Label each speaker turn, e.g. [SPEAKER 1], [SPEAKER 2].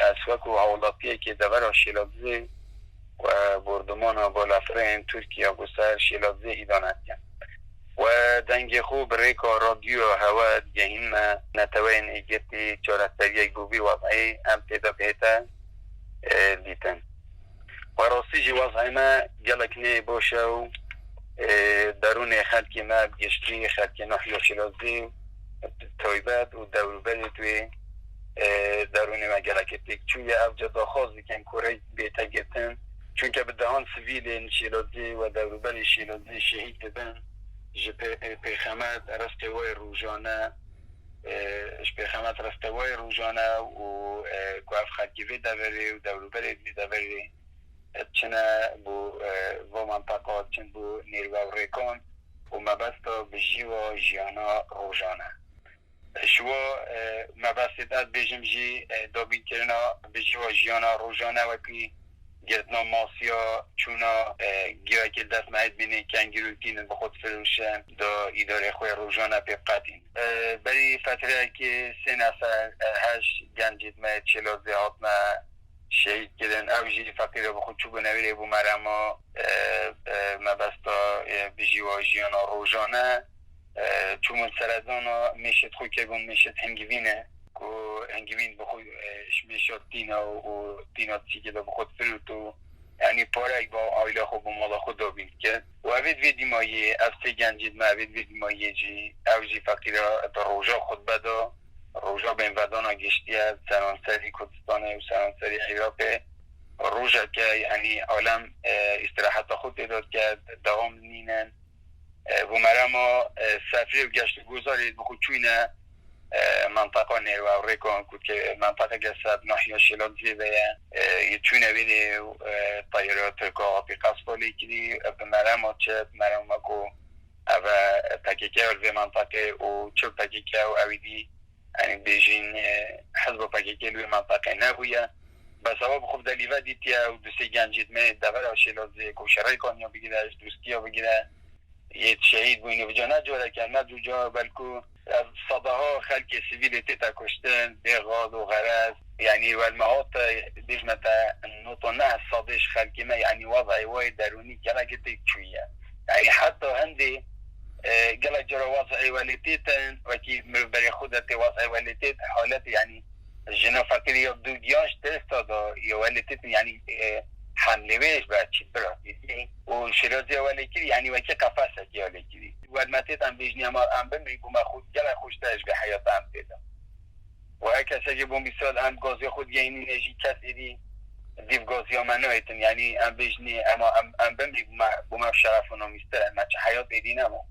[SPEAKER 1] اسوک و حولاتیه که دور شیلازی و بردمان بالافرین ترکیه گسر شیلازی ایدانت کن و دنگ خوب ریکا رادیو هوا گهین نتوین ایگتی چارستریه گوبی وضعی هم پیدا بیتا دیتن و راستی جی وضعی ما گلک نی باشه و درون خلکی ما بگشتی خلکی نحیا شیلازی تایبت و دوربری توی درون ما گلک تکچوی افجدا خوازی کن کوری بیتا گتن چون که به دهان سویل شیلازی و دوربری شیلازی شهید بن پیخمت رستوای روزانه پیخمت رستوای روزانه و گوف خلکیوی دوری و دوروبری دوری چنه بو و منطقات چن بو نیرو و ریکان و مبستا بجی و جیانا روزانه شو مبستت بیجم جی دابین کرنا بجی و جیانا روزانه و که گردنا ماسیا چونا گیاه که دست مهد بینه کنگیروتین بخود فروشن دا ایداره خوی روزانه پیبقاتین بری فتره که 3 نفر 8 گنجید مهد چلازه هاتنا شهید کردن اوجی فقیره بخود چوبو نویره بو مرما مبستا بجی و جیانا روزانه چون سردانا میشد خوی که بون میشد هنگوینه که هنگوین بخود میشد دینا و دینا چیگه دا بخود فروتو یعنی پاره با آیلا خود و مالا خود دابین کرد و اوید ویدی مایه افته گنجید ما اوید ویدی مایه جی اوجی فقیره دا روژا خود بدا روژا بین ودانا گشتی از سرانسری کردستانه و سرانسری عراقه روژا که یعنی عالم استراحت خود داد کرد دوام نینن و مرما سفری و گشت گذارید بخود چوینه منطقه نیرو و ریکان که منطقه گسد نحیا شیلازی و یه چونه ویده طایرات ترکاقی قصبالی کدی به مرما چه مرما که او پکیکه و منطقه و چه پکیکه و اویدی یعنی بیجین حزب پکیکه و منطقه نبویه به سبب خوب دلیوه دیتیه و دوستی گنجید می دور شیلازی که شرای کانیا بگیره از دوستی ها بگیره یه شهید بوینه بجا نجوره که نه دو جا بلکو صده ها خلق سیویل تیتا کشتن بیغاد و غرز یعنی والمهات دیجمتا نوتو نه صادش خلقی ما یعنی وضعی وای درونی گلک تکچویه یعنی حتی هندی گلک جرا وضعی والیتیتن وکی برای خودت وضعی والیتیت حالت یعنی جنا فقیری یا دو دیانش تستادا یا والیتیتن یعنی حمله ویش باید چید برا و شیرازی اولی کری یعنی وکی قفصه که اولی کری و المتیت هم بیجنی هم بمری بوم خود گل خوشتش به حیات هم پیدا و هر کسی که بوم بیسال هم گازی خود یعنی نجی کس ایدی دیو گازی ها منو ایتن یعنی هم بیجنی هم بمری بوم شرف و نامیسته هم چه حیات ایدی نمو